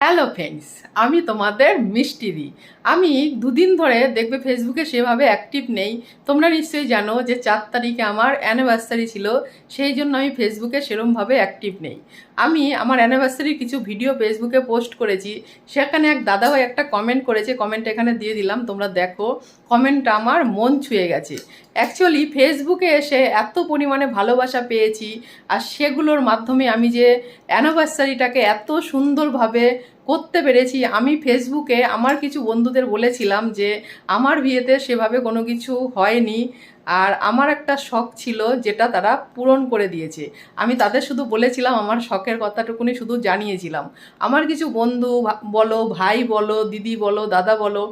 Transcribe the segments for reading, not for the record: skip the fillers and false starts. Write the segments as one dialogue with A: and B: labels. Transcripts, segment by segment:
A: Hello friends, আমি তোমাদের মিষ্টিদি। আমি দুদিন ধরে দেখবে ফেসবুকে সেভাবে অ্যাক্টিভ নেই। তোমরা নিশ্চয়ই জানো যে 4 তারিখে আমার অ্যানিভার্সারি ছিল, সেই জন্য আমি ফেসবুকে সেরমভাবে অ্যাক্টিভ নেই। আমি আমার অ্যানিভার্সারির কিছু ভিডিও ফেসবুকে পোস্ট করেছি, সেখানে এক দাদাভাই একটা কমেন্ট করেছে, কমেন্ট এখানে দিয়ে দিলাম, তোমরা দেখো। কমেন্টটা আমার মন ছুঁয়ে গেছে। অ্যাকচুয়ালি ফেসবুকে এসে এত পরিমাণে ভালোবাসা পেয়েছি, আর সেগুলোর মাধ্যমে আমি যে অ্যানিভার্সারিটাকে এত সুন্দরভাবে করতে পেরেছি। আমি ফেসবুকে আমার কিছু বন্ধুদের বলেছিলাম যে আমার বিয়েতে সেভাবে কোনো কিছু হয়নি, আর আমার একটা শখ ছিল যেটা তারা পূরণ করে দিয়েছে। আমি তাদের শুধু বলেছিলাম, আমার শখের কথাটুকুনি শুধু জানিয়েছিলাম। আমার কিছু বন্ধু বলো, ভাই বলো, দিদি বলো, দাদা বলো,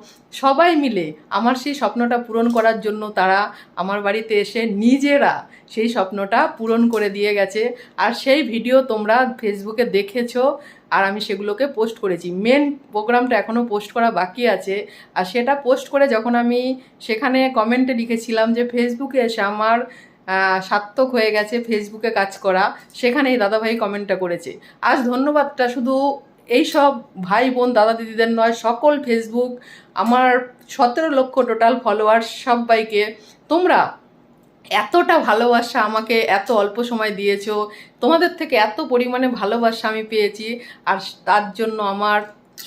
A: সবাই মিলে আমার সেই স্বপ্নটা পূরণ করার জন্য তারা আমার বাড়িতে এসে নিজেরা সেই স্বপ্নটা পূরণ করে দিয়ে গেছে। আর সেই ভিডিও তোমরা ফেসবুকে দেখেছো, আর আমি সেগুলোকে পোস্ট করেছি। মেন প্রোগ্রামটা এখনও পোস্ট করা বাকি আছে। আর সেটা পোস্ট করে যখন আমি সেখানে কমেন্টে লিখেছিলাম যে ফেসবুকে এসে আমার সার্থক হয়ে গেছে ফেসবুকে কাজ করা, সেখানে এই দাদাভাই কমেন্টটা করেছে। আজ ধন্যবাদটা শুধু এই সব ভাই বোন দাদা দিদিদের নয়, সকল ফেসবুক আমার 17 লক্ষ টোটাল ফলোয়ার সবাইকে। তোমরা এতটা ভালোবাসা আমাকে এত অল্প সময় দিয়েছো, তোমাদের থেকে এত পরিমাণে ভালোবাসা আমি পেয়েছি। আর তার জন্য আমার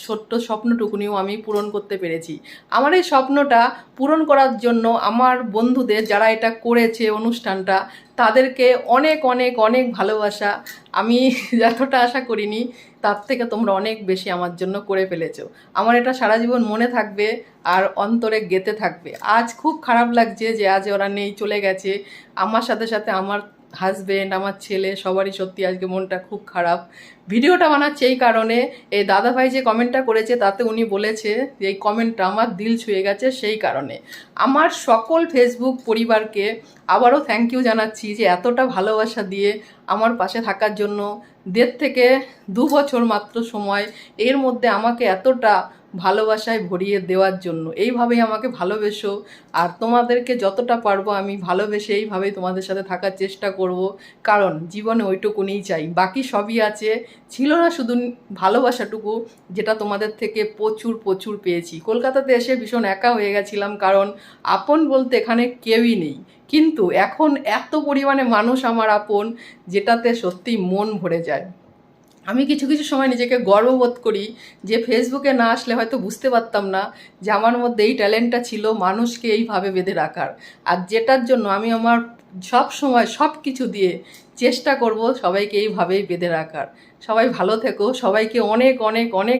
A: ছোট্ট স্বপ্নটুকুনিও আমি পূরণ করতে পেরেছি। আমার এই স্বপ্নটা পূরণ করার জন্য আমার বন্ধুদের যারা এটা করেছে অনুষ্ঠানটা, তাদেরকে অনেক অনেক অনেক ভালোবাসা। আমি যতটা আশা করিনি তার থেকে তোমরা অনেক বেশি আমার জন্য করে ফেলেছো। আমার এটা সারা জীবন মনে থাকবে আর অন্তরে গেঁথে থাকবে। আজ খুব খারাপ লাগছে যে আজ ওরা নেই, চলে গেছে। আমার সাথে সাথে আমার হাজবেন্ড, আমার ছেলে, সবারই সত্যি আজকে মনটা খুব খারাপ। ভিডিওটা বানাচ্ছে এই কারণে, এই দাদাভাই যে কমেন্টটা করেছে তাতে উনি বলেছে যে এই কমেন্টটা আমার দিল ছুঁয়ে গেছে, সেই কারণে আমার সকল ফেসবুক পরিবারকে আবারও থ্যাংক ইউ জানাচ্ছি যে এতটা ভালোবাসা দিয়ে আমার পাশে থাকার জন্য। 1.5 থেকে 2 বছর মাত্র সময়, এর মধ্যে আমাকে এতটা ভালোবাসায় ভরিয়ে দেওয়ার জন্য। এইভাবেই আমাকে ভালোবেসো, আর তোমাদেরকে যতটা পারবো আমি ভালোবেসে এইভাবেই তোমাদের সাথে থাকার চেষ্টা করব। কারণ জীবনে ওইটুকুনিই চাই, বাকি সবই আছে। ছিল না শুধু ভালোবাসাটুকু, যেটা তোমাদের থেকে প্রচুর প্রচুর পেয়েছি। কলকাতাতে এসে ভীষণ একা হয়ে গেছিলাম, কারণ আপন বলতে এখানে কেউই নেই। কিন্তু এখন এত পরিমাণে মানুষ আমার আপন, যেটাতে সত্যি মন ভরে যায়। আমি কিছু কিছু সময় নিজেকে গর্ববোধ করি যে ফেসবুকে না আসলে হয়তো বুঝতে পারতাম না যে আমার মধ্যে এই ট্যালেন্টটা ছিল মানুষকে এইভাবে বেঁধে রাখার। আর যেটার জন্য আমি আমার সব সময় সব কিছু দিয়ে চেষ্টা করব সবাইকে এইভাবেই বেঁধে রাখার। সবাই ভালো থেকো, সবাইকে অনেক অনেক অনেক